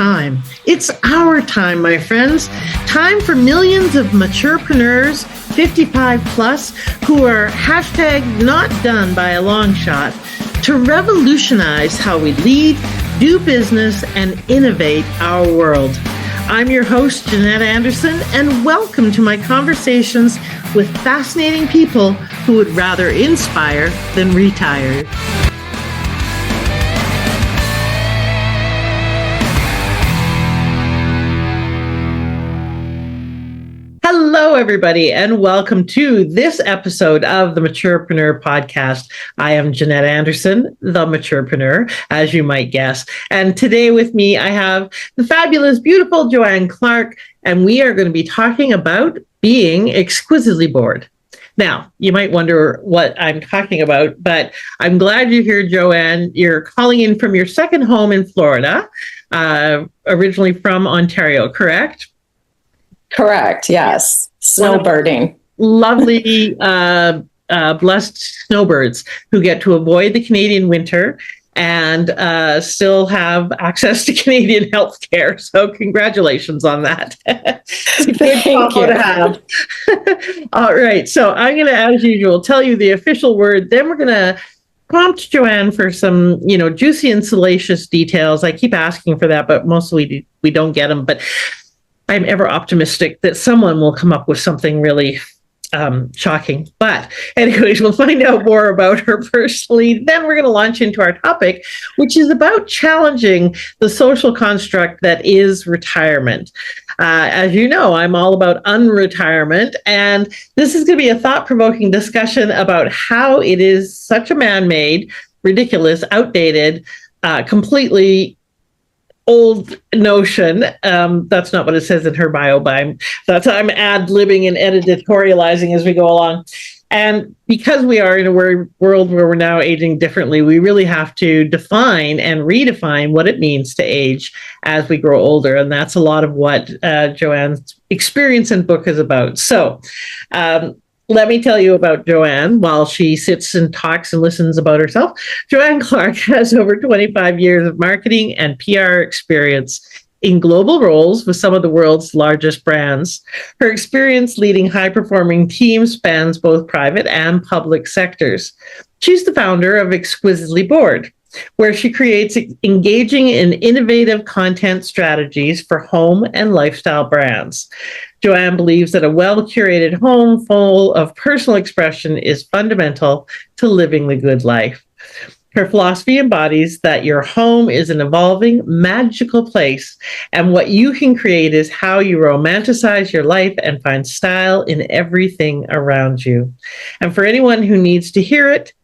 time. It's our time, my friends. Time for millions of maturepreneurs, 55 plus, who are hashtag not done by a long shot, to revolutionize how we lead, do business, and innovate our world. I'm your host, Jeanette Anderson, and welcome to my conversations with fascinating people who would rather inspire than retire. Hello, everybody, and welcome to this episode of the Maturepreneur podcast. I am Jeanette Anderson, the Maturepreneur, as you might guess. And today with me, I have the fabulous, beautiful Joanne Clark, and we are going to be talking about being exquisitely bored. Now, you might wonder what I'm talking about, but I'm glad you're here, Joanne. You're calling in from your second home in Florida, originally from Ontario, correct? Correct. Yes. Snowbirding. Lovely, blessed snowbirds who get to avoid the Canadian winter and still have access to Canadian healthcare. So congratulations on that. It's a good combo to have. All right. So I'm going to, as usual, tell you the official word. Then we're going to prompt Joanne for some, juicy and salacious details. I keep asking for that, but mostly we don't get them. But I'm ever optimistic that someone will come up with something really shocking. But anyways, we'll find out more about her personally. Then we're going to launch into our topic, which is about challenging the social construct that is retirement. As you know, I'm all about unretirement, and this is going to be a thought-provoking discussion about how it is such a man-made, ridiculous, outdated, completely old notion. That's not what it says in her bio, but I'm ad-libbing and editorializing as we go along. And because we are in a world where we're now aging differently, we really have to define and redefine what it means to age as we grow older. And that's a lot of what Joanne's experience and book is about. So let me tell you about Joanne while she sits and talks and listens about herself. Joanne Clark has over 25 years of marketing and PR experience in global roles with some of the world's largest brands. Her experience leading high-performing teams spans both private and public sectors. She's the founder of Exquisitely Bored, where she creates engaging and innovative content strategies for home and lifestyle brands. Joanne believes that a well-curated home full of personal expression is fundamental to living the good life. Her philosophy embodies that your home is an evolving, magical place, and what you can create is how you romanticize your life and find style in everything around you. And for anyone who needs to hear it,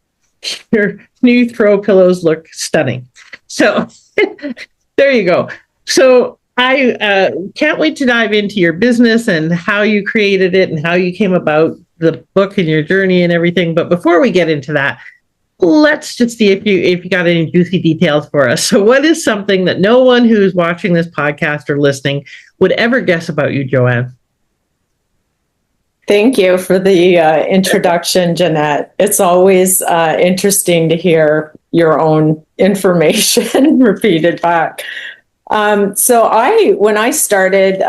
your new throw pillows look stunning. So there you go. So I can't wait to dive into your business and how you created it and how you came about the book and your journey and everything. But before we get into that, let's just see if you got any juicy details for us. So what is something that no one who's watching this podcast or listening would ever guess about you, Joanne? Thank you for the introduction, Jeanette. It's always interesting to hear your own information repeated back. So when I started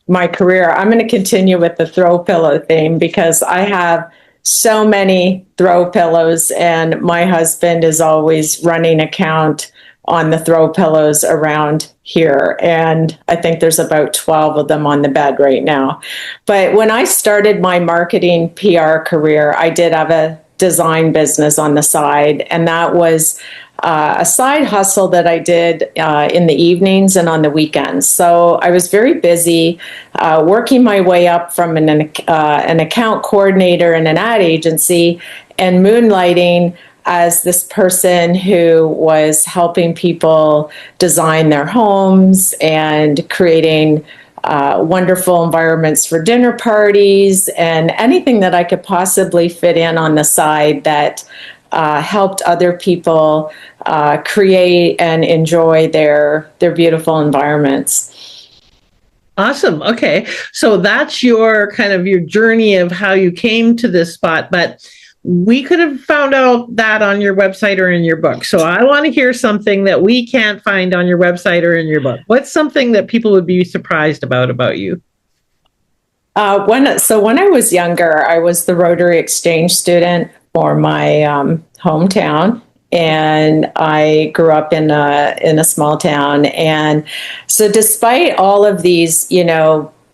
my career, I'm going to continue with the throw pillow theme because I have so many throw pillows, and my husband is always running account on the throw pillows around here. And I think there's about 12 of them on the bed right now. But when I started my marketing PR career, I did have a design business on the side, and that was a side hustle that I did in the evenings and on the weekends. So I was very busy working my way up from an account coordinator in an ad agency and moonlighting as this person who was helping people design their homes and creating wonderful environments for dinner parties and anything that I could possibly fit in on the side that helped other people create and enjoy their beautiful environments. Awesome. Okay. So that's your kind of your journey of how you came to this spot. But we could have found out that on your website or in your book. So I want to hear something that we can't find on your website or in your book. What's something that people would be surprised about you? When I was younger, I was the Rotary Exchange student for my hometown, and I grew up in a small town. And so, despite all of these,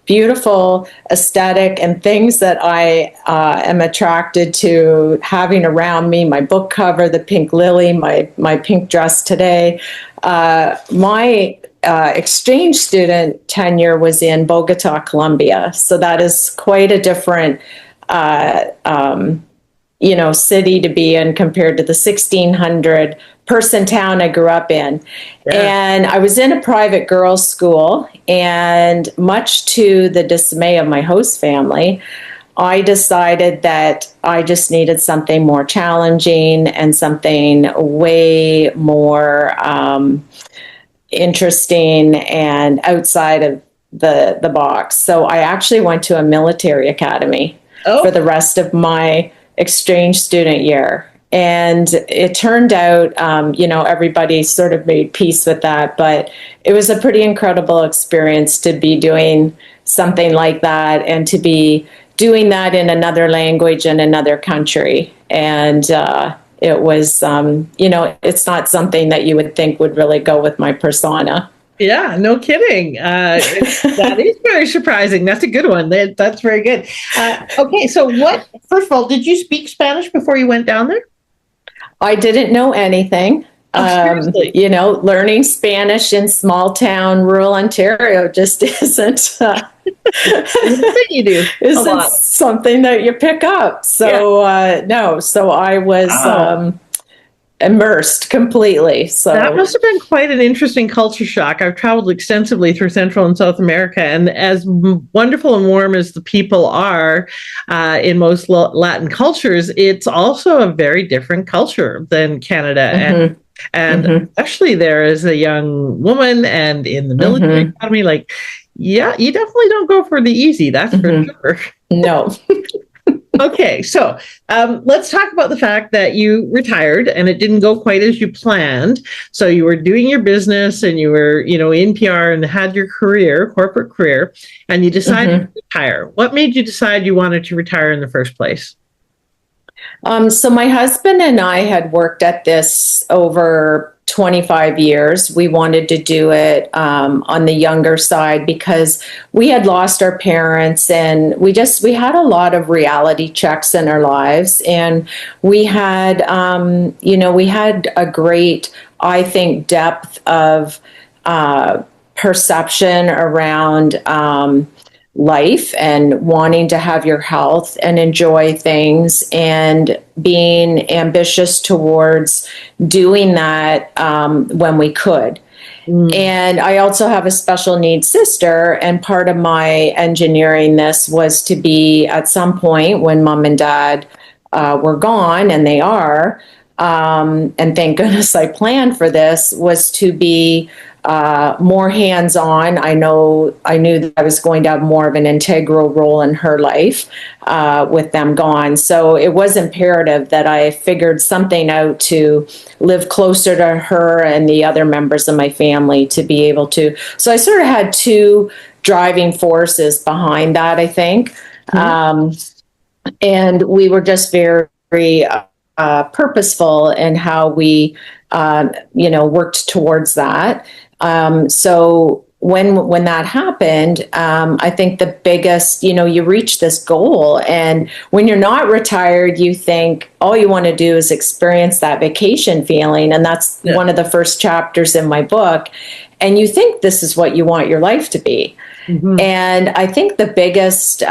beautiful aesthetic and things that I am attracted to having around me, my book cover, the pink lily, my pink dress today, my exchange student tenure was in Bogota, Colombia. So that is quite a different, city to be in compared to the 1,600 person town I grew up in. Yeah. And I was in a private girls' school, and much to the dismay of my host family, I decided that I just needed something more challenging and something way more interesting and outside of the box. So I actually went to a military academy for the rest of my exchange student year. And it turned out, everybody sort of made peace with that, but it was a pretty incredible experience to be doing something like that and to be doing that in another language in another country. And it was, it's not something that you would think would really go with my persona. Yeah, no kidding. That is very surprising. That's a good one. That's very good. Okay, so first of all, did you speak Spanish before you went down there? I didn't know anything. Learning Spanish in small town rural Ontario just isn't you do isn't something that you pick up. So no, so I was immersed completely. So that must have been quite an interesting culture shock. I've traveled extensively through Central and South America, and as wonderful and warm as the people are in most Latin cultures, it's also a very different culture than Canada. Mm-hmm. And especially there as a young woman and in the military academy, you definitely don't go for the easy. That's for sure. No. Okay, so let's talk about the fact that you retired and it didn't go quite as you planned. So you were doing your business and you were, in PR and had your corporate career, and you decided to retire. What made you decide you wanted to retire in the first place? So my husband and I had worked at this over 25 years. We wanted to do it on the younger side because we had lost our parents, and we had a lot of reality checks in our lives, and we had we had a great, I think, depth of perception around life and wanting to have your health and enjoy things and being ambitious towards doing that when we could. And I also have a special needs sister, and part of my engineering this was to be at some point when mom and dad were gone, and they are, and thank goodness I planned for this, was to be more hands-on. I knew that I was going to have more of an integral role in her life with them gone. So it was imperative that I figured something out to live closer to her and the other members of my family to be able to. So I sort of had two driving forces behind that, I think. And we were just very, very purposeful in how we, worked towards that. So when that happened, I think the biggest, you reach this goal, and when you're not retired, you think all you want to do is experience that vacation feeling. And that's one of the first chapters in my book. And you think this is what you want your life to be. And I think the biggest,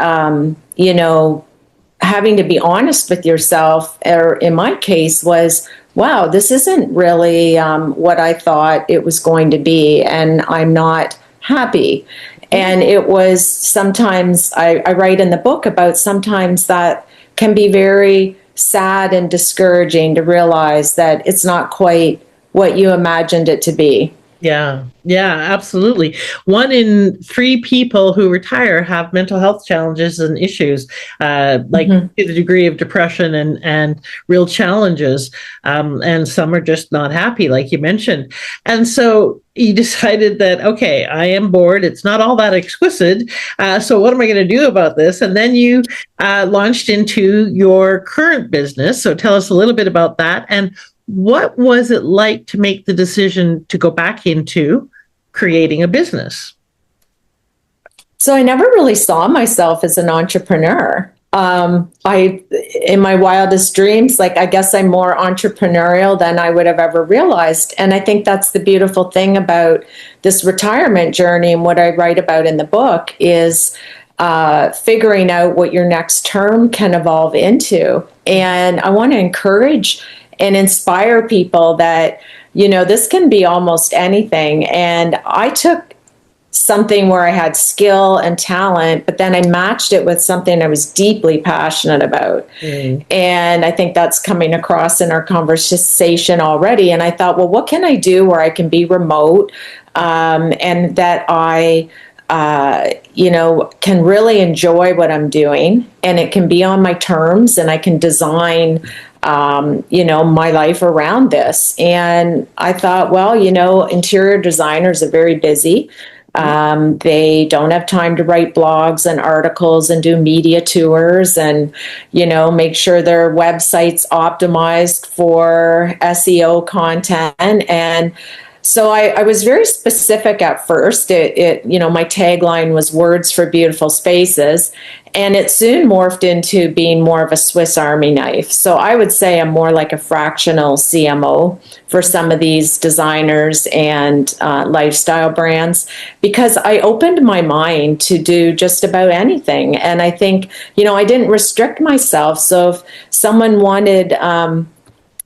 having to be honest with yourself, or in my case, was, wow, this isn't really what I thought it was going to be, and I'm not happy. And it was sometimes, I write in the book about sometimes that can be very sad and discouraging to realize that it's not quite what you imagined it to be. Yeah, yeah, absolutely. 1 in 3 people who retire have mental health challenges and issues, like Mhm. to the degree of depression and real challenges. And some are just not happy, like you mentioned. And so you decided that, okay, I am bored. It's not all that exquisite. So what am I going to do about this? And then you launched into your current business. So tell us a little bit about that. And what was it like to make the decision to go back into creating a business? So I never really saw myself as an entrepreneur. In my wildest dreams, like I guess I'm more entrepreneurial than I would have ever realized. And I think that's the beautiful thing about this retirement journey and what I write about in the book is figuring out what your next term can evolve into. And I want to encourage and inspire people that, this can be almost anything. And I took something where I had skill and talent, but then I matched it with something I was deeply passionate about. Mm. And I think that's coming across in our conversation already. And I thought, well, what can I do where I can be remote and that I can really enjoy what I'm doing and it can be on my terms and I can design, my life around this. And I thought, well, interior designers are very busy. They don't have time to write blogs and articles and do media tours and, make sure their website's optimized for SEO content. And so I was very specific at first. My tagline was words for beautiful spaces, and it soon morphed into being more of a Swiss Army knife. So I would say I'm more like a fractional CMO for some of these designers and lifestyle brands because I opened my mind to do just about anything. And I think, I didn't restrict myself. So if someone wanted,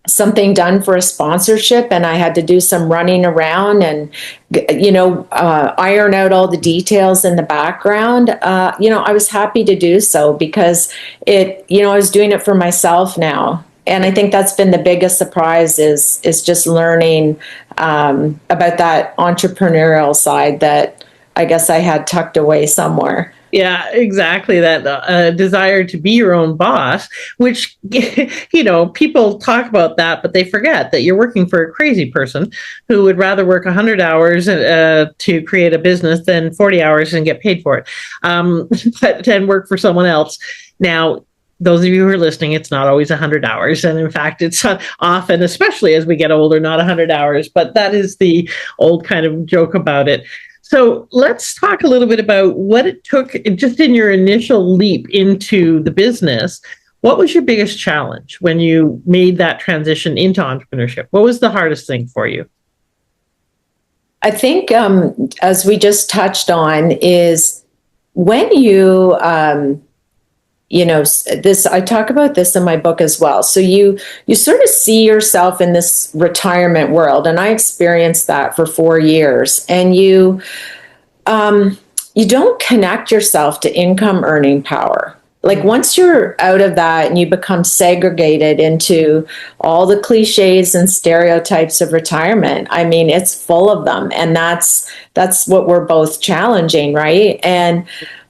something done for a sponsorship and I had to do some running around and iron out all the details in the background, I was happy to do so because I was doing it for myself now. And I think that's been the biggest surprise is just learning about that entrepreneurial side that I guess I had tucked away somewhere. Yeah, exactly. That desire to be your own boss, which, people talk about that, but they forget that you're working for a crazy person who would rather work 100 hours to create a business than 40 hours and get paid for it, but then work for someone else. Now, those of you who are listening, it's not always 100 hours. And in fact, it's often, especially as we get older, not 100 hours. But that is the old kind of joke about it. So let's talk a little bit about what it took just in your initial leap into the business. What was your biggest challenge when you made that transition into entrepreneurship? What was the hardest thing for you? I think, as we just touched on, is when this, I talk about this in my book as well. So you sort of see yourself in this retirement world, and I experienced that for 4 years. And you don't connect yourself to income earning power. Like once you're out of that and you become segregated into all the cliches and stereotypes of retirement, I mean, it's full of them. And that's what we're both challenging, right? And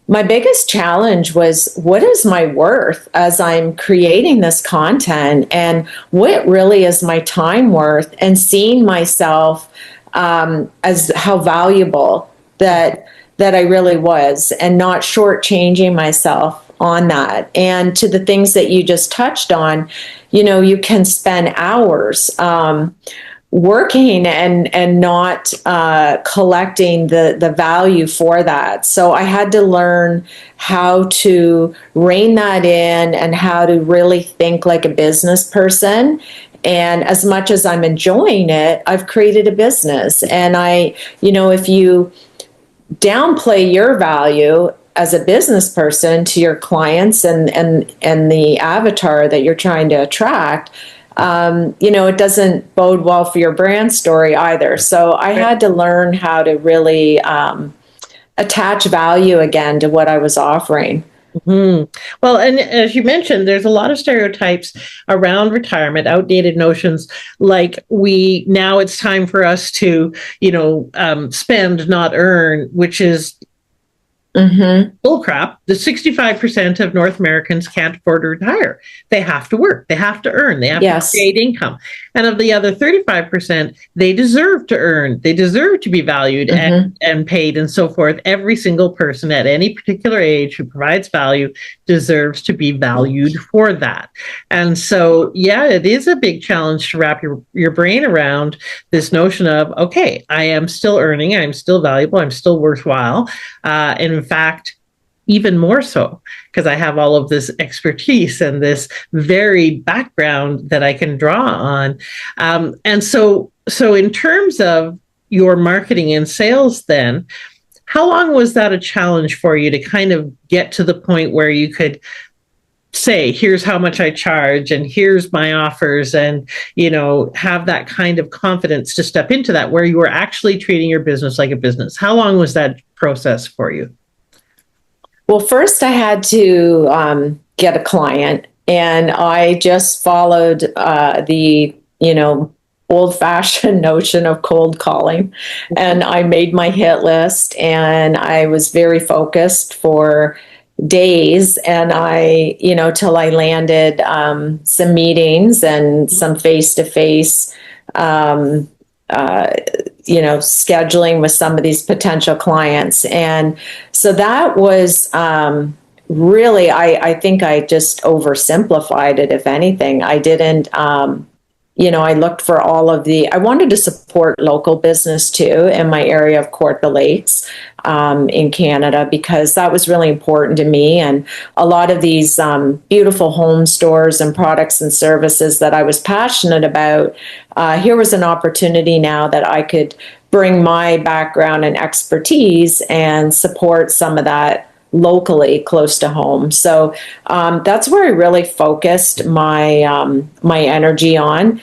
my biggest challenge was what is my worth as I'm creating this content and what really is my time worth and seeing myself as how valuable that I really was and not shortchanging myself on that. And to the things that you just touched on, you can spend hours working and not collecting the value for that. So I had to learn how to rein that in and how to really think like a business person. And as much as I'm enjoying it, I've created a business. And if you downplay your value as a business person to your clients and the avatar that you're trying to attract, it doesn't bode well for your brand story either. So I had to learn how to really attach value again to what I was offering. Mhm. Well, and as you mentioned, there's a lot of stereotypes around retirement, outdated notions like now it's time for us to, spend, not earn, which is Mm-hmm. bullcrap. The 65% of North Americans can't afford to retire. They have to work, they have to earn, they have to Yes. create income. And of the other 35%, they deserve to earn, they deserve to be valued Mm-hmm. and paid and so forth. Every single person at any particular age who provides value deserves to be valued for that. And so, yeah, it is a big challenge to wrap your brain around this notion of, okay, I am still earning, I'm still valuable, I'm still worthwhile. And in fact, even more so because I have all of this expertise and this varied background that I can draw on. And so in terms of your marketing and sales, then, how long was that a challenge for you to kind of get to the point where you could say, here's how much I charge and here's my offers, and have that kind of confidence to step into that where you were actually treating your business like a business? How long was that process for you? Well, first I had to get a client, and I just followed the old fashioned notion of cold calling, and I made my hit list, and I was very focused for days, and till I landed some meetings and some face to face scheduling with some of these potential clients. And so that was really, I think I just oversimplified it, if anything. I didn't, I looked for I wanted to support local business too in my area of Court de Lakes in Canada, because that was really important to me. And a lot of these beautiful home stores and products and services that I was passionate about, here was an opportunity now that I could bring my background and expertise and support some of that locally close to home. So that's where I really focused my energy on.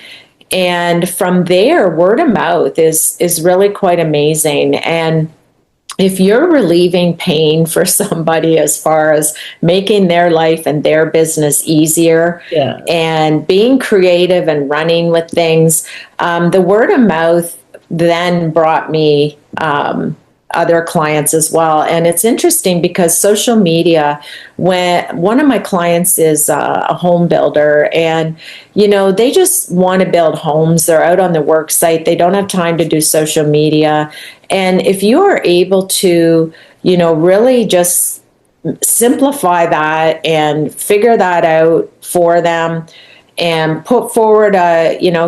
And from there, word of mouth is really quite amazing. And if you're relieving pain for somebody as far as making their life and their business easier, Yeah. and being creative and running with things, the word of mouth then brought me other clients as well. And it's interesting because social media, when one of my clients is a home builder, and they just want to build homes, they're out on the work site, they don't have time to do social media. And if you are able to really just simplify that and figure that out for them, and put forward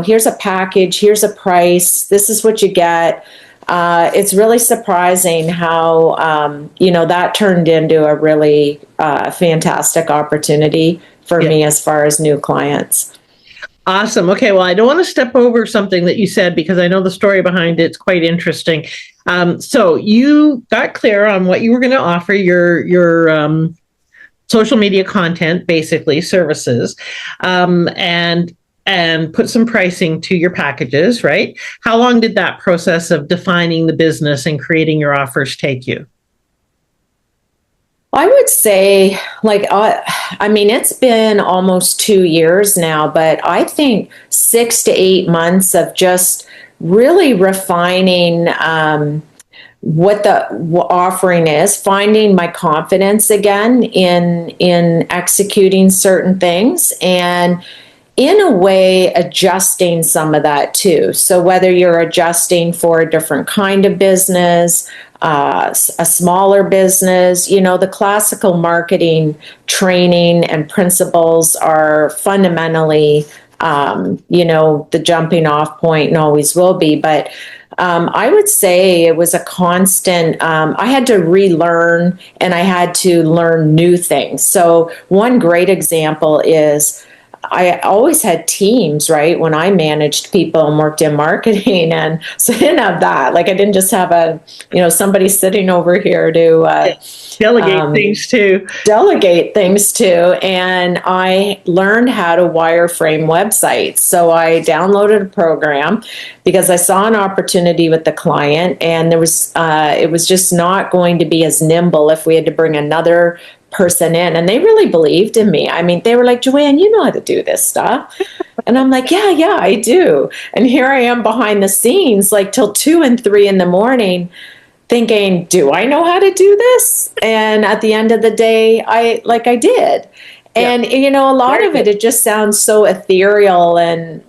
here's a package, here's a price, this is what you get. It's really surprising how that turned into a really fantastic opportunity for me as far as new clients. Awesome. Okay. Well, I don't want to step over something that you said because I know the story behind it's quite interesting. So you got clear on what you were going to offer your social media content, basically services, and put some pricing to your packages, right? How long did that process of defining the business and creating your offers take you? I would say, it's been almost 2 years now, but I think 6 to 8 months of just really refining what the offering is, finding my confidence again in executing certain things, and in a way adjusting some of that too. So whether you're adjusting for a different kind of business, a smaller business, the classical marketing training and principles are fundamentally, the jumping off point, and always will be. But I would say it was a constant. I had to relearn, and I had to learn new things. So one great example is I always had teams, right? When I managed people and worked in marketing, and so I didn't have that. Like I didn't just have somebody sitting over here to delegate things to. Delegate things to. And I learned how to wireframe websites. So I downloaded a program because I saw an opportunity with the client, and it was just not going to be as nimble if we had to bring another person in, and they really believed in me. I mean, they were like, Joanne, you know how to do this stuff. And I'm like, yeah, I do. And here I am behind the scenes, like till 2 and 3 in the morning, thinking, do I know how to do this? And at the end of the day, I did. And a lot of it just sounds so ethereal,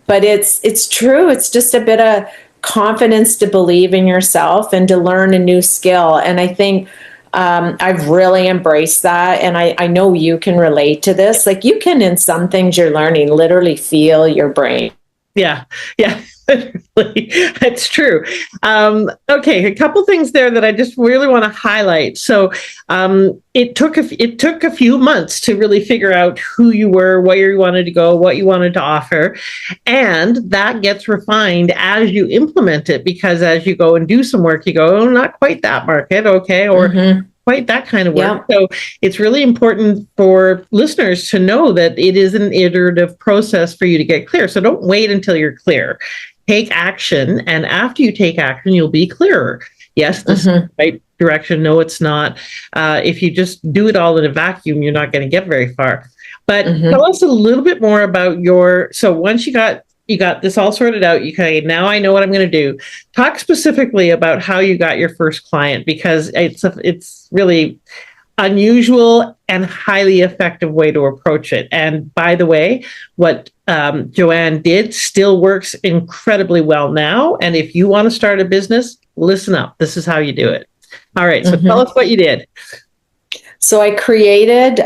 but it's true. It's just a bit of confidence to believe in yourself and to learn a new skill. And I think I've really embraced that. And I know you can relate to this. Like, you can, in some things you're learning, literally feel your brain. Yeah. That's true. Okay, a couple things there that I just really want to highlight. So it took a few months to really figure out who you were, where you wanted to go, what you wanted to offer, and that gets refined as you implement it, because as you go and do some work, you go, oh, not quite that market, okay, or quite that kind of work. So it's really important for listeners to know that it is an iterative process for you to get clear. So don't wait until you're clear. Take action. And after you take action, you'll be clearer. Yes, this is the right direction. No, it's not. If you just do it all in a vacuum, you're not going to get very far. But tell us a little bit more about so once you got this all sorted out, now I know what I'm going to do. Talk specifically about how you got your first client, because it's really unusual and highly effective way to approach it. And by the way, what Joanne did still works incredibly well now. And if you want to start a business, listen up. This is how you do it. All right. So tell us what you did. So I created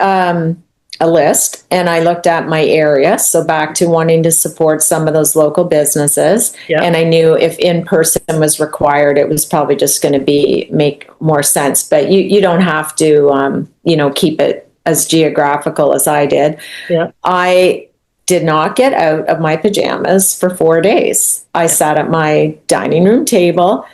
a list, and I looked at my area. So back to wanting to support some of those local businesses. Yep. And I knew if in-person was required, it was probably just going to make more sense. But you don't have to, keep it as geographical as I did. Yeah. I did not get out of my pajamas for 4 days. I sat at my dining room table.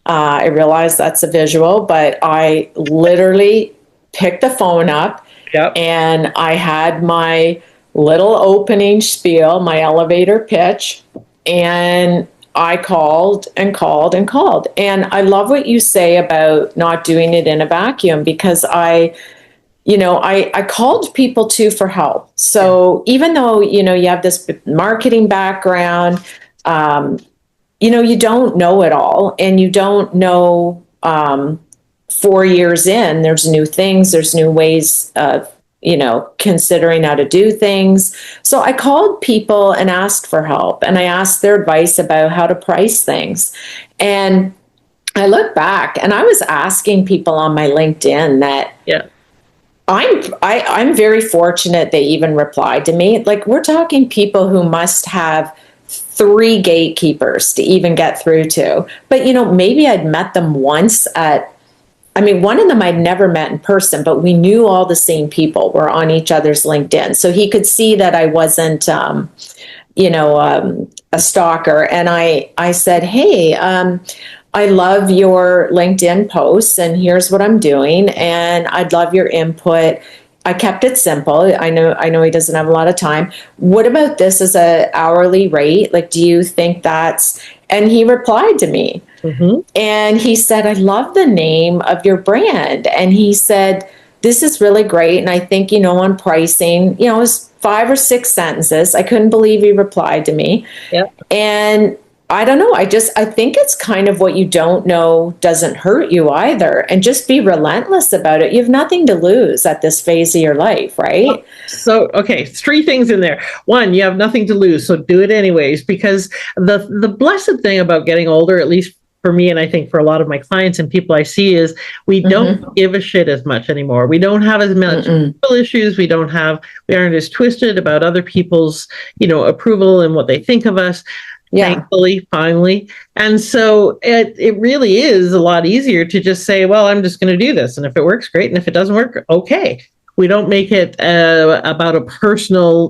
I realized that's a visual, but I literally picked the phone up. Yep. And I had my little opening spiel, my elevator pitch, and I called and called and called. And I love what you say about not doing it in a vacuum, because I called people too for help. So even though, you have this marketing background, you don't know it all, and you don't know, 4 years in, there's new things, there's new ways of, considering how to do things. So I called people and asked for help, and I asked their advice about how to price things. And I look back, and I was asking people on my LinkedIn that I'm very fortunate they even replied to me. Like, we're talking people who must have 3 gatekeepers to even get through to. But, maybe I'd met them once one of them I'd never met in person, but we knew all the same people were on each other's LinkedIn. So he could see that I wasn't, a stalker. And I said, hey, I love your LinkedIn posts, and here's what I'm doing, and I'd love your input. I kept it simple. I know he doesn't have a lot of time. What about this as an hourly rate? Like, do you think that's... And he replied to me. And he said, I love the name of your brand. And he said, this is really great. And I think, on pricing, it was 5 or 6 sentences. I couldn't believe he replied to me. Yep. And I don't know. I think it's kind of what you don't know doesn't hurt you either. And just be relentless about it. You have nothing to lose at this phase of your life, right? So, okay, 3 things in there. 1, you have nothing to lose, so do it anyways, because the blessed thing about getting older, at least for me, and I think for a lot of my clients and people I see, is we don't give a shit as much anymore. We don't have as much issues. We aren't as twisted about other people's, approval and what they think of us. Yeah. Thankfully, finally. And so it really is a lot easier to just say, well, I'm just going to do this. And if it works, great. And if it doesn't work, okay. We don't make it about a personal,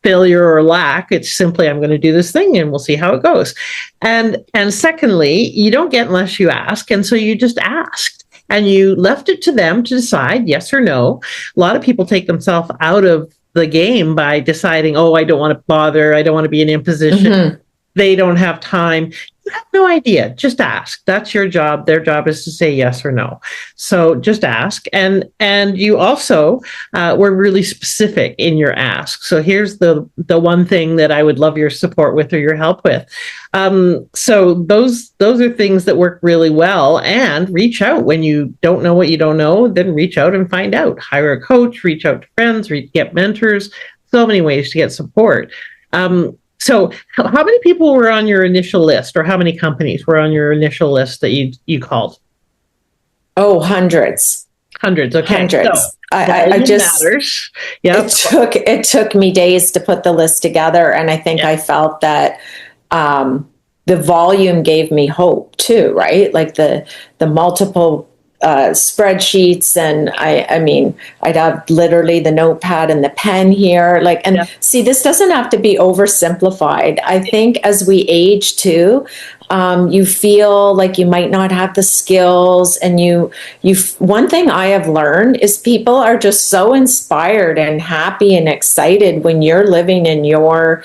failure or lack. It's simply, I'm going to do this thing and we'll see how it goes. And secondly, you don't get unless you ask. And so you just asked and you left it to them to decide yes or no. A lot of people take themselves out of the game by deciding, oh, I don't want to bother. I don't want to be in imposition. they don't have time. You have no idea. Just ask. That's your job. Their job is to say yes or no. So just ask. And you also were really specific in your ask. So here's the one thing that I would love your support with or your help with. So those are things that work really well. And reach out when you don't know what you don't know. Then reach out and find out. Hire a coach. Reach out to friends. Get mentors. So many ways to get support. So how many people were on your initial list, or how many companies were on your initial list that you called? Oh, hundreds. Hundreds. Okay. Hundreds. So, I just, matters. Yeah. it took me days to put the list together. And I think I felt that, the volume gave me hope too, right? Like the multiple spreadsheets, and I mean, I'd have literally the notepad and the pen here. Like, and see, this doesn't have to be oversimplified. I think as we age too, you feel like you might not have the skills, and one thing I have learned is people are just so inspired and happy and excited when you're living in your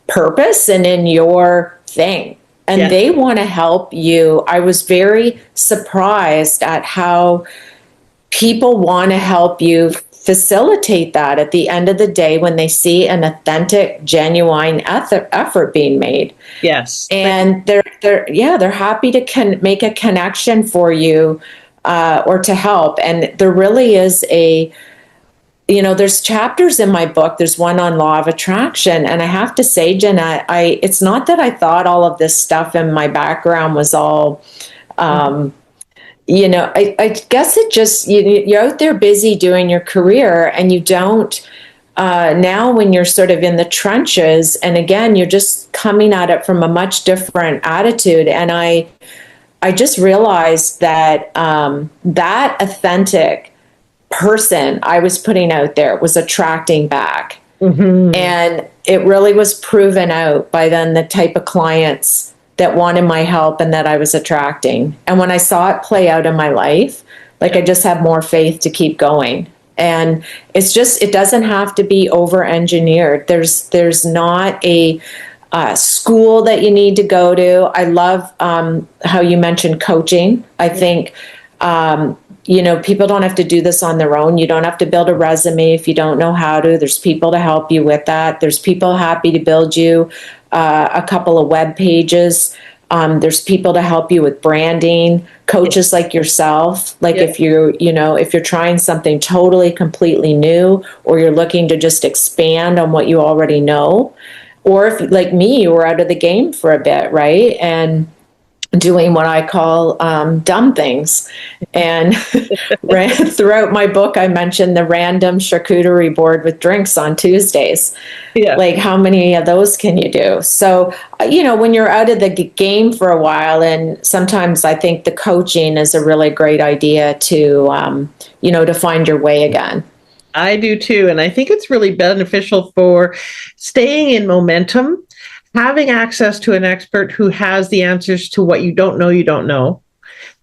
purpose and in your thing. And they want to help you. I was very surprised at how people want to help you facilitate that at the end of the day when they see an authentic, genuine effort being made. Yes. And they're happy to make a connection for you or to help. And there really is there's chapters in my book. There's one on law of attraction. And I have to say, Jeanette, it's not that I thought all of this stuff in my background was all, I guess it just, you're out there busy doing your career, and you don't, now when you're sort of in the trenches, and again, you're just coming at it from a much different attitude. And I just realized that, that authentic person I was putting out there was attracting back. Mm-hmm. And it really was proven out by then the type of clients that wanted my help and that I was attracting. And when I saw it play out in my life, like I just have more faith to keep going. And it doesn't have to be over engineered. There's not a school that you need to go to. I love how you mentioned coaching. I think, people don't have to do this on their own. You don't have to build a resume if you don't know how to. There's people to help you with that. There's people happy to build you a couple of web pages. There's people to help you with branding, coaches like yourself. Like if you're trying something totally, completely new, or you're looking to just expand on what you already know, or if like me, you were out of the game for a bit, right? And doing what I call dumb things. And throughout my book, I mentioned the random charcuterie board with drinks on Tuesdays. Yeah. Like, how many of those can you do? So, when you're out of the game for a while, and sometimes I think the coaching is a really great idea to, to find your way again. I do too. And I think it's really beneficial for staying in momentum. Having access to an expert who has the answers to what you don't know,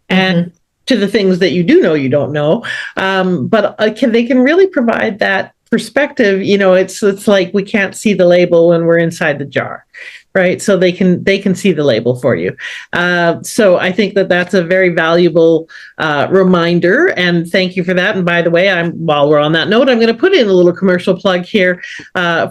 and to the things that you do know, but they can really provide that perspective. It's like we can't see the label when we're inside the jar, right? So they can see the label for you. So I think that's a very valuable reminder, and thank you for that. And by the way, while we're on that note, I'm going to put in a little commercial plug here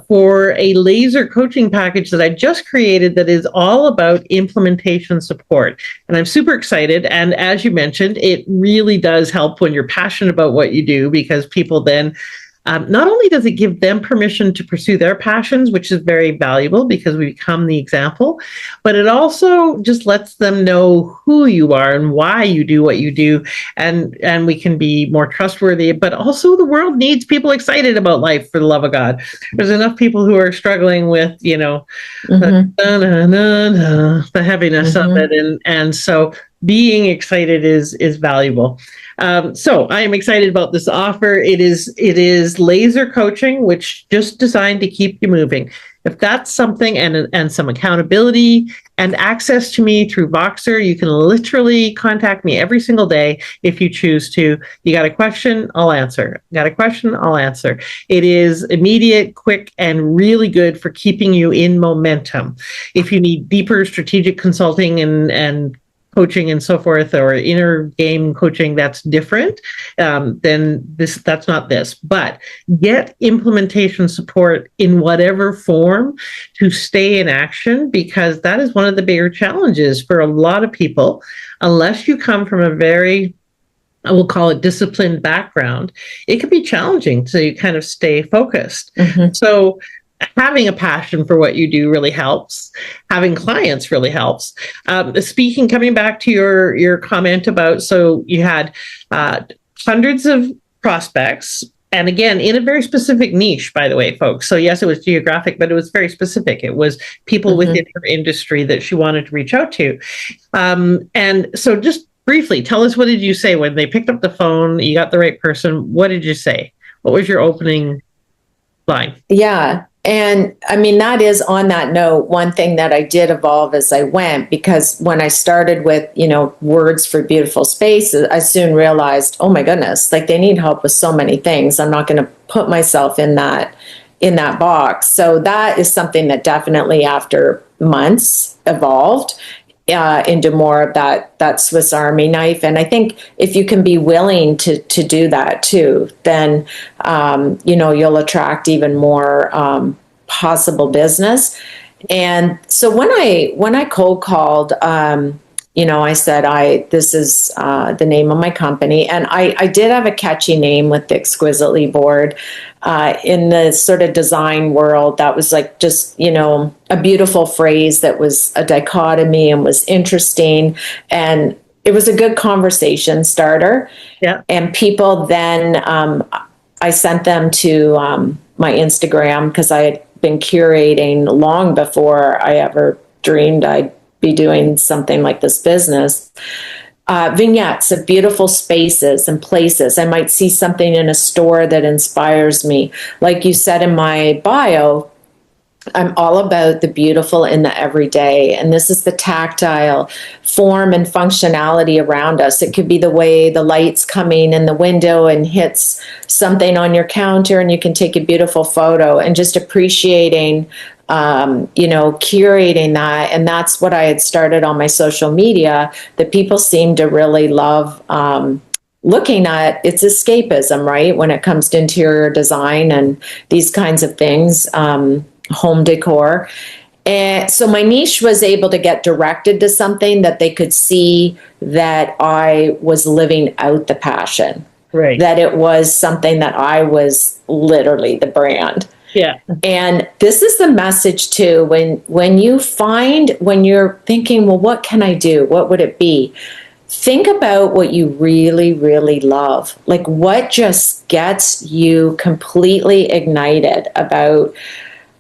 for a laser coaching package that I just created that is all about implementation support. And I'm super excited. And as you mentioned, it really does help when you're passionate about what you do, because people then not only does it give them permission to pursue their passions, which is very valuable because we become the example, but it also just lets them know who you are and why you do what you do. And we can be more trustworthy, but also the world needs people excited about life, for the love of God. There's enough people who are struggling with, the heaviness of it. And so being excited is valuable. So I am excited about this offer. It is laser coaching, which just designed to keep you moving. If that's something, and some accountability and access to me through Voxer, you can literally contact me every single day if you choose to. You got a question, I'll answer. Got a question, I'll answer. It is immediate, quick, and really good for keeping you in momentum. If you need deeper strategic consulting and coaching and so forth, or inner game coaching that's different, then that's not this. But get implementation support in whatever form to stay in action, because that is one of the bigger challenges for a lot of people. Unless you come from a very, I will call it, disciplined background, it can be challenging to kind of stay focused. Mm-hmm. So having a passion for what you do really helps. Having clients really helps. Coming back to your comment about, so you had hundreds of prospects, and again, in a very specific niche, by the way, folks. So yes, it was geographic, but it was very specific. It was people within her industry that she wanted to reach out to. And so just briefly, tell us, what did you say when they picked up the phone, you got the right person? What did you say? What was your opening line? Yeah. And I mean, that is, on that note, one thing that I did evolve as I went, because when I started with, words for beautiful spaces, I soon realized, oh my goodness, like they need help with so many things. I'm not going to put myself in that box. So that is something that definitely after months evolved into more of that Swiss Army knife. And I think if you can be willing to do that too, then, you'll attract even more possible business. And so when I cold called, I said, this is the name of my company. And I did have a catchy name with the Exquisitely Bored. In the sort of design world, that was like just, a beautiful phrase that was a dichotomy and was interesting. And it was a good conversation starter. Yeah. And people then, I sent them to my Instagram, because I had been curating long before I ever dreamed I'd be doing something like this business. Vignettes of beautiful spaces and places. I might see something in a store that inspires me. Like you said in my bio, I'm all about the beautiful in the everyday. And this is the tactile form and functionality around us. It could be the way the light's coming in the window and hits something on your counter, and you can take a beautiful photo, and just appreciating curating that. And that's what I had started on my social media, that people seem to really love looking at. It's escapism, right? When it comes to interior design and these kinds of things, home decor. And so my niche was able to get directed to something that they could see that I was living out the passion, right? That it was something that I was literally the brand. Yeah. And this is the message too. When you're thinking, well, what can I do? What would it be? Think about what you really, really love. Like what just gets you completely ignited about,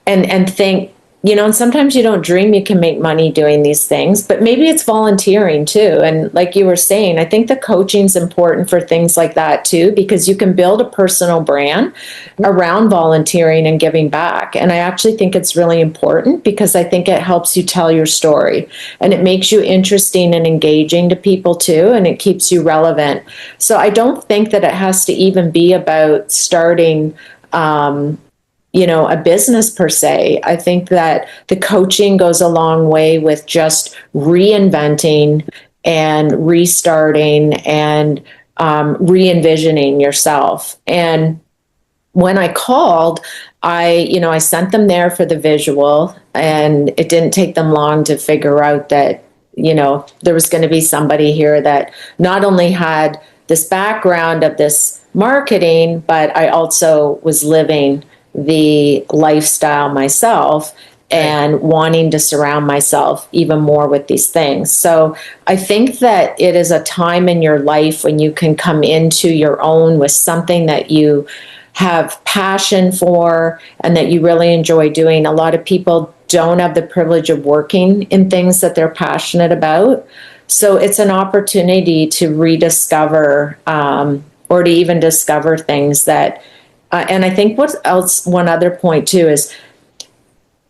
and think, and sometimes you don't dream you can make money doing these things, but maybe it's volunteering too. And like you were saying, I think the coaching's important for things like that too, because you can build a personal brand around volunteering and giving back. And I actually think it's really important, because I think it helps you tell your story, and it makes you interesting and engaging to people too, and it keeps you relevant. So I don't think that it has to even be about starting a business per se. I think that the coaching goes a long way with just reinventing and restarting and re-envisioning yourself. And when I called, I sent them there for the visual, and it didn't take them long to figure out that, there was going to be somebody here that not only had this background of this marketing, but I also was living the lifestyle myself and wanting to surround myself even more with these things. So I think that it is a time in your life when you can come into your own with something that you have passion for and that you really enjoy doing. A lot of people don't have the privilege of working in things that they're passionate about. So it's an opportunity to rediscover or to even discover things that, and I think what else, one other point too is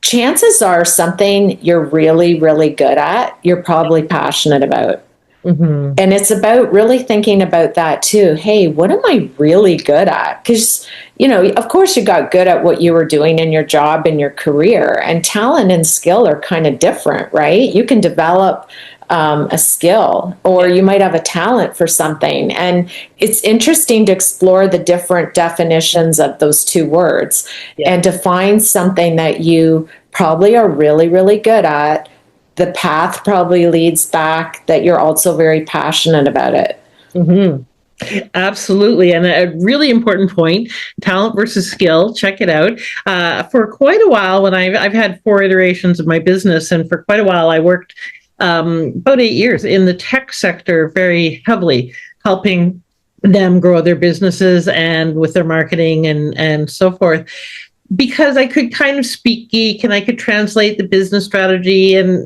chances are something you're really, really good at, you're probably passionate about. Mm-hmm. And it's about really thinking about that too. Hey, what am I really good at? Because, of course, you got good at what you were doing in your job and your career, and talent and skill are kind of different, right? You can develop a skill, or you might have a talent for something. And it's interesting to explore the different definitions of those two words and to find something that you probably are really, really good at. The path probably leads back that you're also very passionate about it. Mm-hmm. Absolutely. And a really important point, talent versus skill. Check it out. For quite a while, when I've had 4 iterations of my business, and for quite a while, I worked about 8 years in the tech sector, very heavily helping them grow their businesses and with their marketing and so forth. Because I could kind of speak geek and I could translate the business strategy and,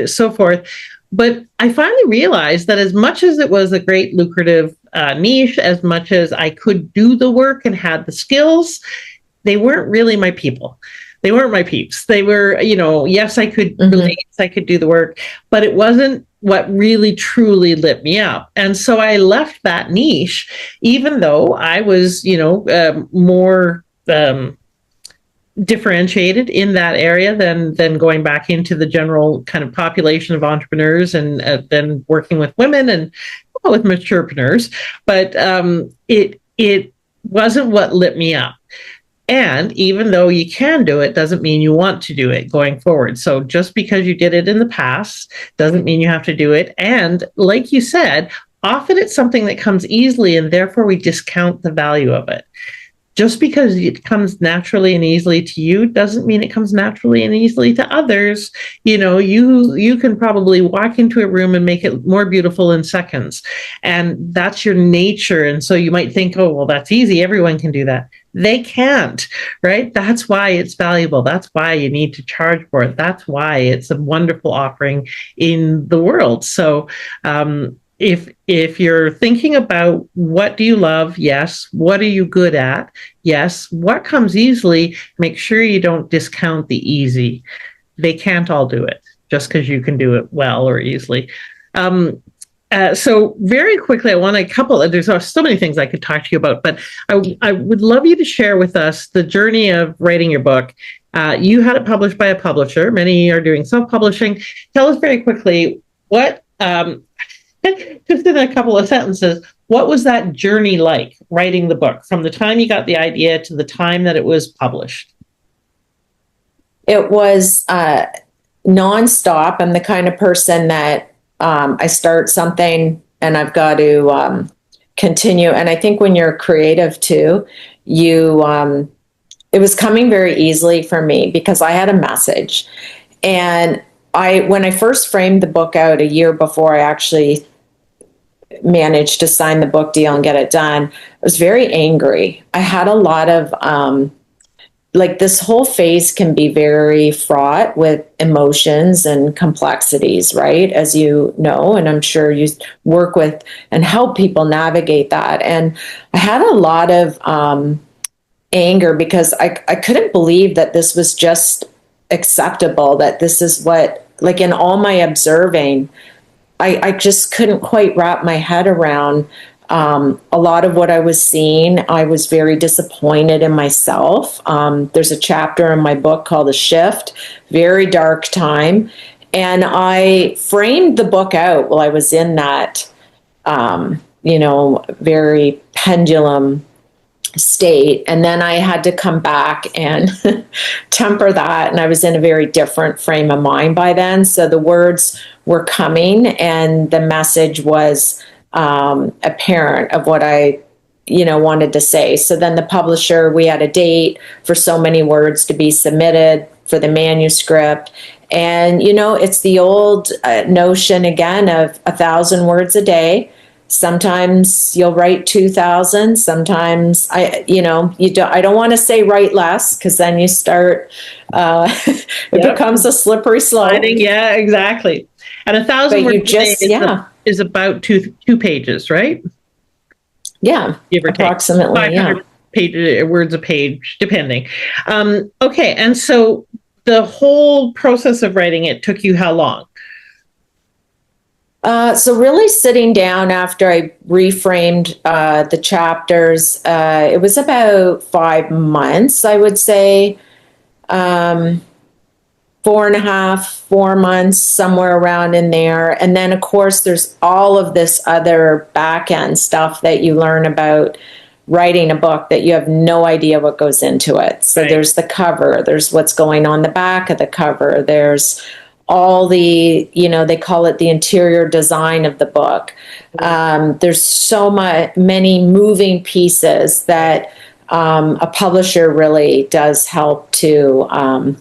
so forth. But I finally realized that as much as it was a great lucrative niche, as much as I could do the work and had the skills, they weren't really my people. They weren't my peeps. They were, yes, I could relate, I could do the work, but it wasn't what really truly lit me up. And so I left that niche, even though I was, more differentiated in that area than going back into the general kind of population of entrepreneurs and then working with women and with maturepreneurs. But it wasn't what lit me up. And even though you can do it, doesn't mean you want to do it going forward. So just because you did it in the past doesn't mean you have to do it. And like you said, often it's something that comes easily, and therefore we discount the value of it. Just because it comes naturally and easily to you doesn't mean it comes naturally and easily to others. You can probably walk into a room and make it more beautiful in seconds. And that's your nature. And so you might think, oh, well, that's easy. Everyone can do that. They can't, right? That's why it's valuable. That's why you need to charge for it. That's why it's a wonderful offering in the world. So, if you're thinking about what do you love, yes. What are you good at? Yes. What comes easily? Make sure you don't discount the easy. They can't all do it just because you can do it well or easily. So very quickly, there's so many things I could talk to you about, but I would love you to share with us the journey of writing your book. You had it published by a publisher. Many are doing self-publishing. Tell us very quickly what, just in a couple of sentences, what was that journey like, writing the book, from the time you got the idea to the time that it was published? It was nonstop. I'm the kind of person that I start something and I've got to continue. And I think when you're creative too, it was coming very easily for me because I had a message. And when I first framed the book out a year before I actually managed to sign the book deal and get it done, I was very angry. I had a lot of, this whole phase can be very fraught with emotions and complexities, right? As you know, and I'm sure you work with and help people navigate that. And I had a lot of anger because I couldn't believe that this was just acceptable, that this is what, in all my observing, I just couldn't quite wrap my head around a lot of what I was seeing. I was very disappointed in myself. There's a chapter in my book called The Shift, very dark time. And I framed the book out while I was in that, very pendulum state. And then I had to come back and temper that. And I was in a very different frame of mind by then. So the words were coming and the message was apparent of what I, wanted to say. So then the publisher, we had a date for so many words to be submitted for the manuscript. And, it's the old notion again of 1,000 words a day. Sometimes you'll write 2,000. Sometimes I don't want to say write less because then you start, it becomes a slippery slope. Yeah, exactly. And 1,000 But words you a day just, yeah, is about two pages, right? yeah, Give or take approximately, yeah. 500 words a page, depending. Okay, and so the whole process of writing it took you how long? So really sitting down after I reframed the chapters, it was about 5 months, I would say. 4.5, 4 months, somewhere around in there. And then, of course, there's all of this other back end stuff that you learn about writing a book that you have no idea what goes into it. So Right. there's the cover, there's what's going on the back of the cover, there's all the, they call it the interior design of the book. There's so many moving pieces that a publisher really does help to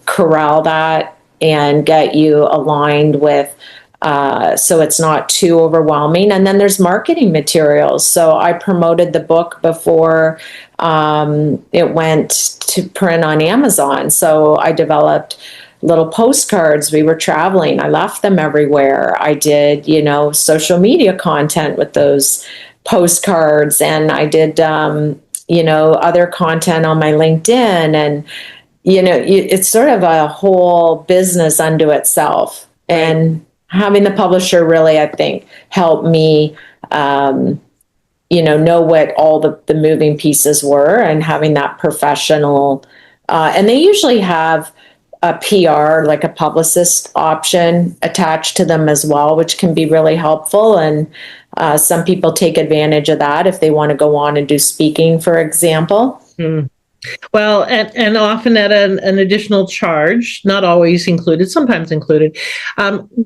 corral that and get you aligned with, so it's not too overwhelming. And then there's marketing materials. So I promoted the book before it went to print on Amazon. So I developed little postcards. We were traveling. I left them everywhere. I did, social media content with those postcards, and I did, other content on my LinkedIn. And, it's sort of a whole business unto itself. Right. And having the publisher really, I think, helped me, know what all the moving pieces were, and having that professional, and they usually have a PR, like a publicist option attached to them as well, which can be really helpful. And some people take advantage of that if they want to go on and do speaking, for example. Mm. Well, and often at an additional charge, not always included, sometimes included.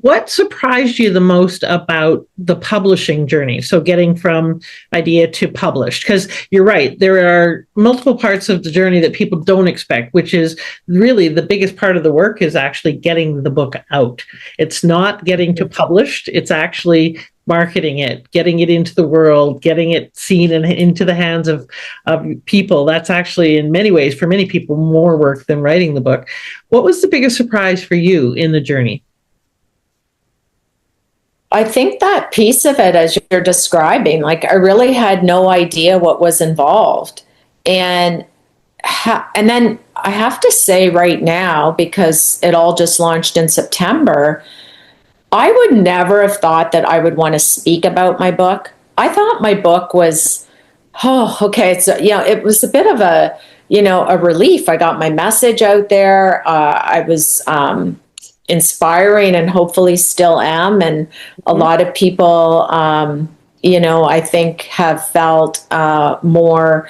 What surprised you the most about the publishing journey? So getting from idea to published, because you're right, there are multiple parts of the journey that people don't expect, which is really the biggest part of the work is actually getting the book out. It's not getting to published, it's actually marketing it, getting it into the world, getting it seen and into the hands of people. That's actually, in many ways, for many people, more work than writing the book. What was the biggest surprise for you in the journey? I think that piece of it, as you're describing, like I really had no idea what was involved. And and then I have to say right now, because it all just launched in September, I would never have thought that I would want to speak about my book. I thought my book was, oh, okay. So, it was a bit of a, a relief. I got my message out there. I was inspiring, and hopefully still am. And a lot of people, I think have felt more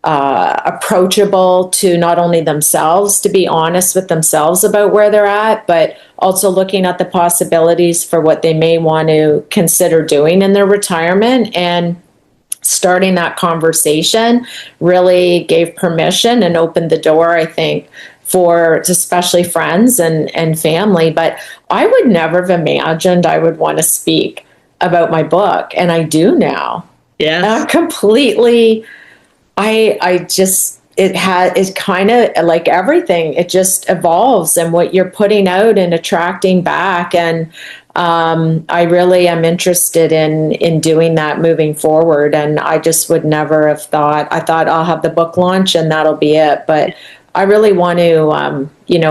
approachable to not only themselves, to be honest with themselves about where they're at, but also looking at the possibilities for what they may want to consider doing in their retirement. And starting that conversation really gave permission and opened the door, I think, for especially friends and family. But I would never have imagined I would want to speak about my book, and I do now. Yes. Completely. It's kind of like everything. It just evolves, and what you're putting out and attracting back. And I really am interested in doing that moving forward. And I just would never have thought. I thought I'll have the book launch and that'll be it. But I really want to,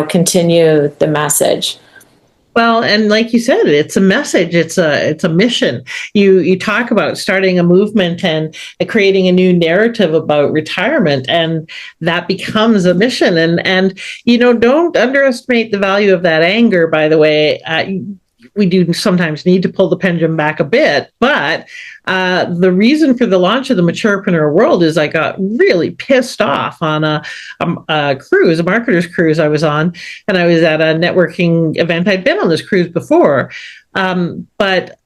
continue the message. Well, and like you said, it's a message. It's a mission. You talk about starting a movement and creating a new narrative about retirement, and that becomes a mission. And don't underestimate the value of that anger. By the way, we do sometimes need to pull the pendulum back a bit, but the reason for the launch of the Maturepreneur World is I got really pissed off on a cruise, a marketer's cruise I was on, and I was at a networking event. I'd been on this cruise before, but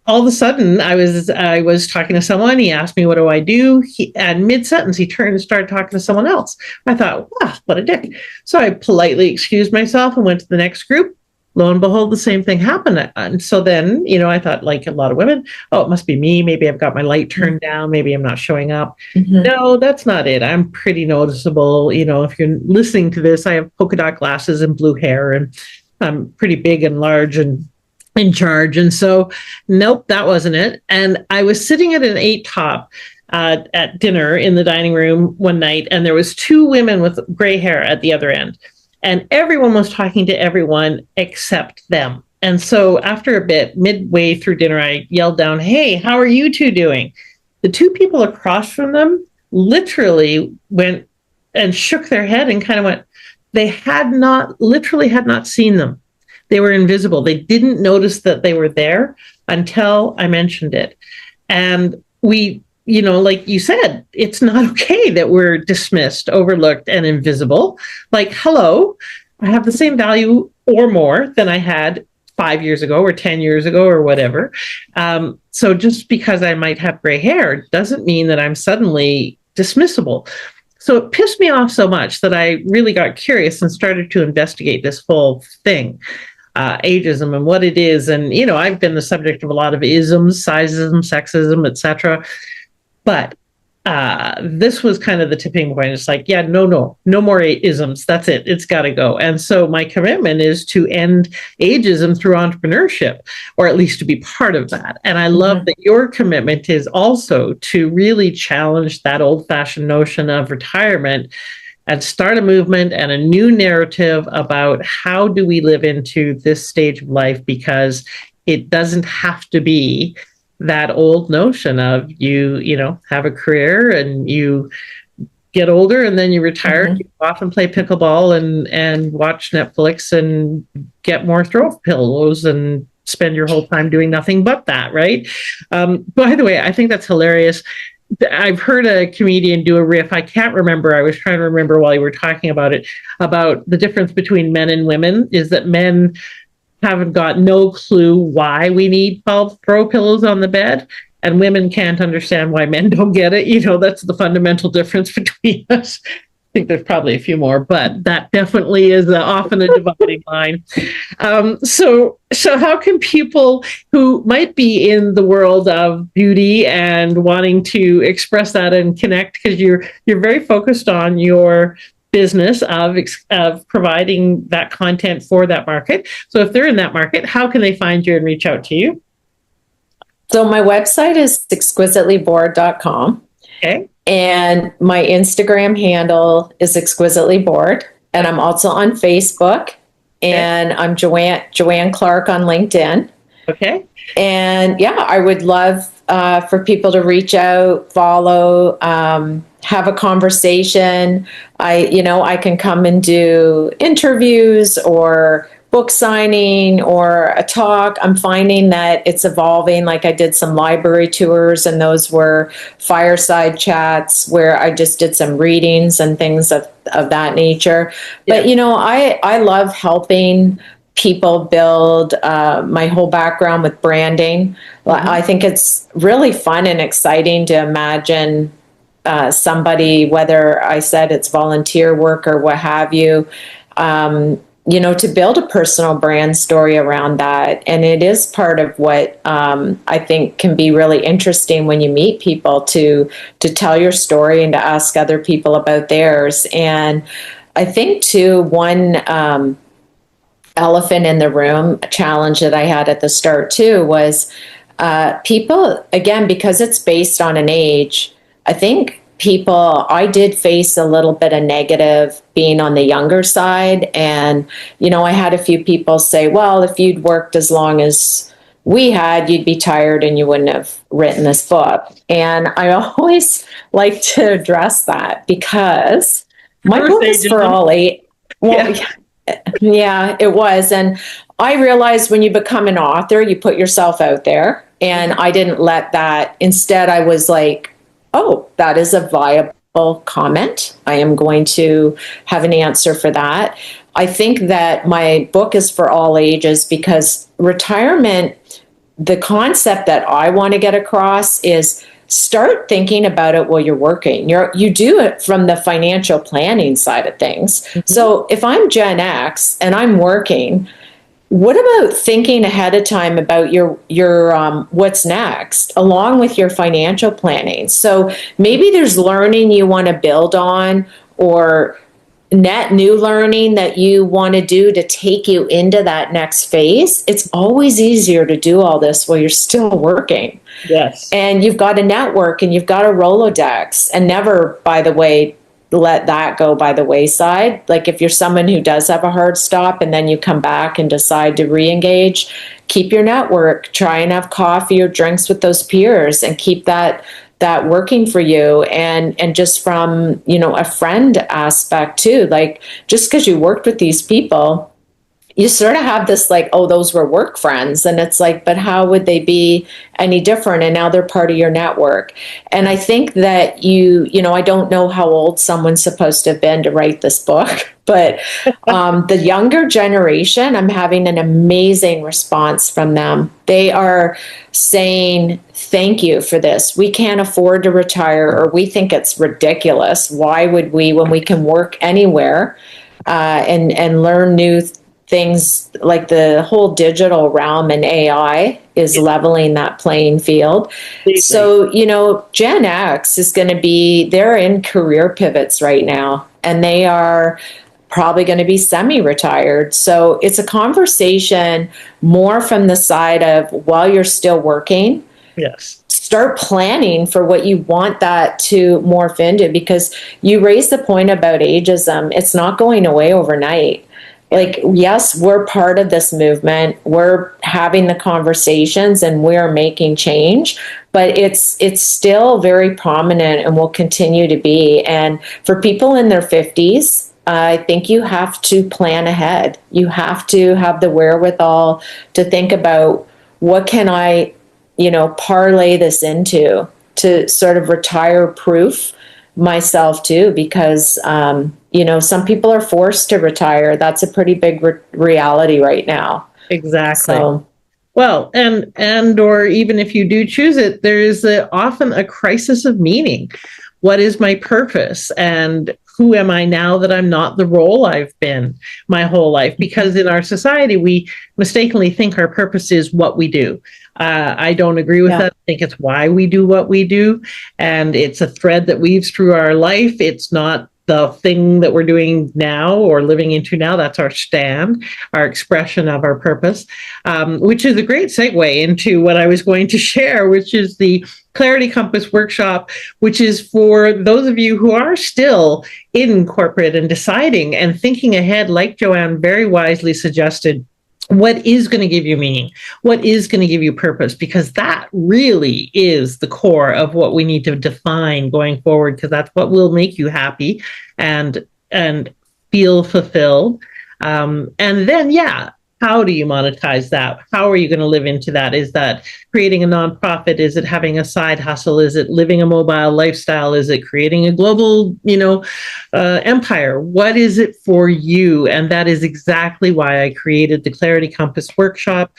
all of a sudden I was talking to someone. He asked me, what do I do? And mid-sentence, he turned and started talking to someone else. I thought, wow, what a dick. So I politely excused myself and went to the next group. Lo and behold, the same thing happened. And so then, I thought, like a lot of women, oh, it must be me. Maybe I've got my light turned down. Maybe I'm not showing up. Mm-hmm. No, that's not it. I'm pretty noticeable. If you're listening to this, I have polka dot glasses and blue hair, and I'm pretty big and large and in charge. And so, nope, that wasn't it. And I was sitting at an 8 top at dinner in the dining room one night, and there was 2 women with gray hair at the other end. And everyone was talking to everyone except them. And so after a bit, midway through dinner, I yelled down, "Hey, how are you 2 doing?" The 2 people across from them literally went and shook their head and kind of went, they literally had not seen them. They were invisible. They didn't notice that they were there until I mentioned it. And we, like you said, it's not okay that we're dismissed, overlooked, and invisible. Like, hello, I have the same value or more than I had 5 years ago or 10 years ago or whatever. So just because I might have gray hair doesn't mean that I'm suddenly dismissible. So it pissed me off so much that I really got curious and started to investigate this whole thing, ageism and what it is. And, I've been the subject of a lot of isms, sizeism, sexism, etc. But this was kind of the tipping point. It's like, yeah, no more isms. That's it. It's got to go. And so my commitment is to end ageism through entrepreneurship, or at least to be part of that. And I love that your commitment is also to really challenge that old-fashioned notion of retirement and start a movement and a new narrative about how do we live into this stage of life, because it doesn't have to be that old notion of you have a career and you get older and then you retire, you go off and play pickleball and watch Netflix and get more throw pillows and spend your whole time doing nothing but that, right? By the way, I think that's hilarious. I've heard a comedian do a riff. I can't remember. I was trying to remember while you were talking about it, about the difference between men and women is that men haven't got no clue why we need 12 throw pillows on the bed, and women can't understand why men don't get it. That's the fundamental difference between us. I think there's probably a few more, but that definitely is often a dividing line. So how can people who might be in the world of beauty and wanting to express that and connect, because you're very focused on your business of providing that content for that market. So if they're in that market, how can they find you and reach out to you? So my website is exquisitelybored.com. Okay. And my Instagram handle is exquisitelybored. And I'm also on Facebook. And I'm Joanne Clark on LinkedIn. Okay. And yeah, I would love for people to reach out, follow, have a conversation. I can come and do interviews or book signing or a talk. I'm finding that it's evolving. Like I did some library tours, and those were fireside chats where I just did some readings and things of that nature. Yeah. But, I love helping people build. My whole background with branding. I think it's really fun and exciting to imagine somebody, whether I said it's volunteer work or what have you, to build a personal brand story around that. And it is part of what I think can be really interesting when you meet people to tell your story and to ask other people about theirs. And I think too, one elephant in the room challenge that I had at the start too was people, again, because it's based on an age, I think I did face a little bit of negative being on the younger side. And, I had a few people say, well, if you'd worked as long as we had, you'd be tired and you wouldn't have written this book. And I always like to address that because my book is for all age. Well, yeah, it was. And I realized when you become an author, you put yourself out there. And I didn't let that. Instead, I was like, oh, that is a viable comment. I am going to have an answer for that. I think that my book is for all ages because retirement, the concept that I want to get across is start thinking about it while you're working. You do it from the financial planning side of things. Mm-hmm. So if I'm Gen X and I'm working, what about thinking ahead of time about your what's next, along with your financial planning? So maybe there's learning you want to build on, or net new learning that you want to do to take you into that next phase, it's always easier to do all this while you're still working. Yes. And you've got a network and you've got a Rolodex, and never, by the way, let that go by the wayside. Like if you're someone who does have a hard stop and then you come back and decide to re-engage, keep your network, try and have coffee or drinks with those peers and keep that working for you. And just from, a friend aspect too, like just because you worked with these people, you sort of have this like, oh, those were work friends. And it's like, but how would they be any different? And now they're part of your network. And I think that I don't know how old someone's supposed to have been to write this book, but the younger generation, I'm having an amazing response from them. They are saying, thank you for this. We can't afford to retire, or we think it's ridiculous. Why would we, when we can work anywhere and learn new things? Like the whole digital realm and AI is leveling that playing field. So, Gen X is going to they're in career pivots right now, and they are probably going to be semi-retired. So it's a conversation more from the side of, while you're still working, yes, start planning for what you want that to morph into, because you raised the point about ageism. It's not going away overnight. Like, yes, we're part of this movement. We're having the conversations and we're making change, but it's still very prominent and will continue to be. And for people in their 50s, I think you have to plan ahead. You have to have the wherewithal to think about, what can I, parlay this into to sort of retire proof myself too, because some people are forced to retire. That's a pretty big reality right now. exactly. So, Well, or even if you do choose it, there is often a crisis of meaning. What is my purpose? And who am I now that I'm not the role I've been my whole life? Because in our society, we mistakenly think our purpose is what we do. I don't agree with that. I think it's why we do what we do. And it's a thread that weaves through our life. It's not the thing that we're doing now or living into now. That's our stand, our expression of our purpose, which is a great segue into what I was going to share, which is the Clarity Compass workshop, which is for those of you who are still in corporate and deciding and thinking ahead, like Joanne very wisely suggested. What is going to give you meaning? What is going to give you purpose? Because that really is the core of what we need to define going forward, because that's what will make you happy and feel fulfilled. And then, how do you monetize that? How are you going to live into that? Is that creating a nonprofit? Is it having a side hustle? Is it living a mobile lifestyle? Is it creating a global, empire? What is it for you? And that is exactly why I created the Clarity Compass workshop,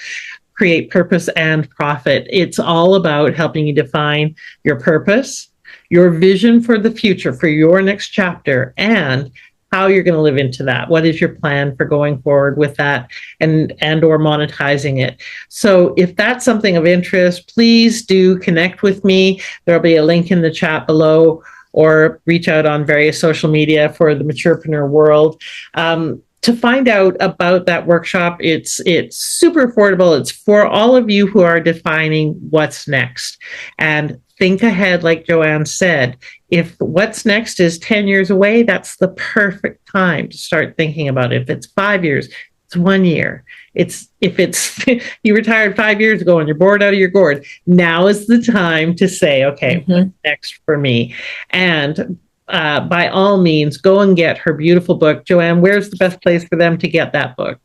Create Purpose and Profit. It's all about helping you define your purpose, your vision for the future, for your next chapter, and how you're going to live into that. What is your plan for going forward with that and or monetizing it? So if that's something of interest, please do connect with me. There'll be a link in the chat below, or reach out on various social media for the Maturepreneur world. To find out about that workshop, it's super affordable. It's for all of you who are defining what's next. And think ahead, like Joanne said. If what's next is 10 years away, that's the perfect time to start thinking about it. If it's 5 years, it's 1 year. If it's you retired 5 years ago and you're bored out of your gourd, now is the time to say, okay, what's next for me? And by all means, go and get her beautiful book. Joanne, where's the best place for them to get that book?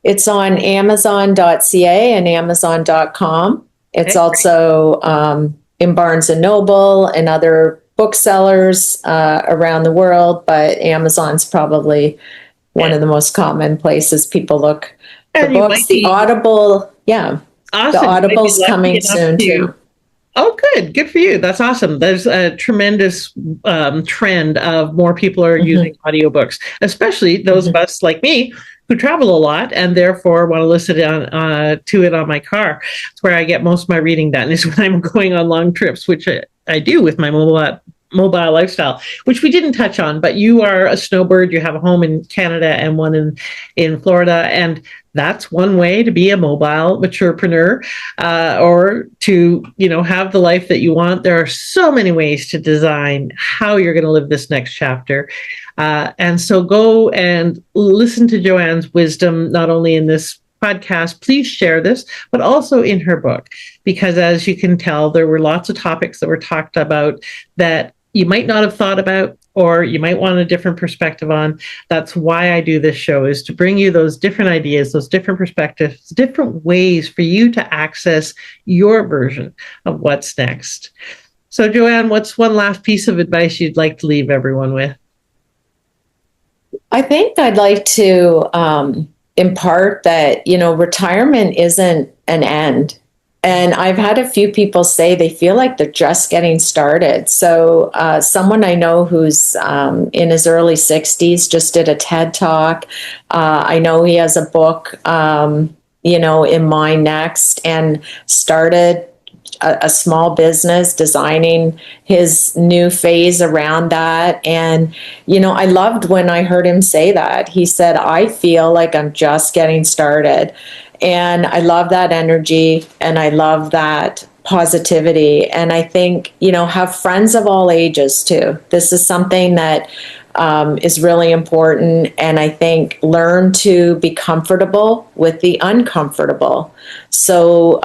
It's on Amazon.ca and Amazon.com. It's also in Barnes and Noble and other booksellers around the world, but Amazon's probably one of the most common places people look for books. The Audible, awesome. The Audible's coming soon too. Oh, good for you. That's awesome. There's a tremendous trend of more people are using audiobooks, especially those of us like me who travel a lot and therefore want to listen to it on my car. It's where I get most of my reading done, is when I'm going on long trips, which I do with my mobile lifestyle, which we didn't touch on, but you are a snowbird. You have a home in Canada and one in Florida. And that's one way to be a mobile maturepreneur, or to, have the life that you want. There are so many ways to design how you're going to live this next chapter. And so go and listen to Joanne's wisdom, not only in this podcast, please share this, but also in her book, because as you can tell, there were lots of topics that were talked about that you might not have thought about, or you might want a different perspective on. That's why I do this show, is to bring you those different ideas, those different perspectives, different ways for you to access your version of what's next. So Joanne, what's one last piece of advice you'd like to leave everyone with? I think I'd like to impart that, retirement isn't an end. And I've had a few people say they feel like they're just getting started. So someone I know who's in his early 60s just did a TED Talk. I know he has a book, in mind next, and started a small business designing his new phase around that. And, I loved when I heard him say that. He said, I feel like I'm just getting started. And I love that energy, and I love that positivity. And I think, have friends of all ages too. This is something that is really important. And I think learn to be comfortable with the uncomfortable. So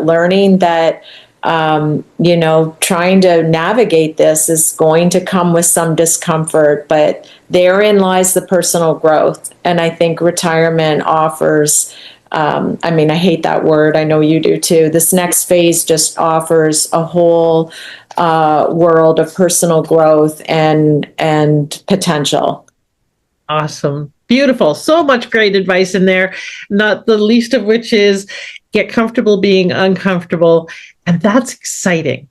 learning that, trying to navigate this is going to come with some discomfort, but therein lies the personal growth. And I think retirement offers, I hate that word. I know you do too. This next phase just offers a whole world of personal growth and potential. Awesome. Beautiful. So much great advice in there, not the least of which is get comfortable being uncomfortable. And that's exciting.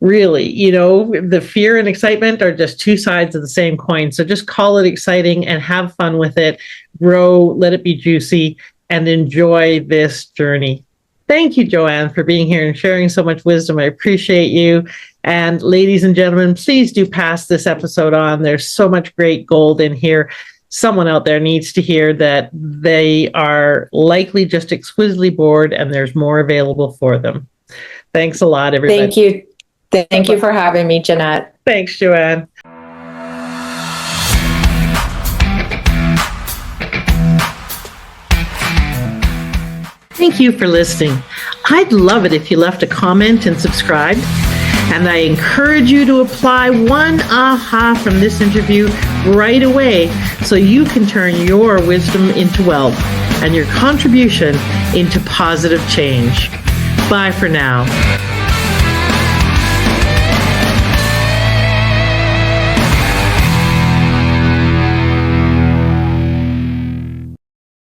Really, the fear and excitement are just two sides of the same coin. So just call it exciting and have fun with it. Grow, let it be juicy, and enjoy this journey. Thank you, Joanne, for being here and sharing so much wisdom. I appreciate you. And ladies and gentlemen, please do pass this episode on. There's so much great gold in here. Someone out there needs to hear that they are likely just exquisitely bored and there's more available for them. Thanks a lot, everybody. Thank you. Thank you for having me, Jeanette. Thanks, Joanne. Thank you for listening. I'd love it if you left a comment and subscribed. And I encourage you to apply one aha from this interview right away so you can turn your wisdom into wealth and your contribution into positive change. Bye for now.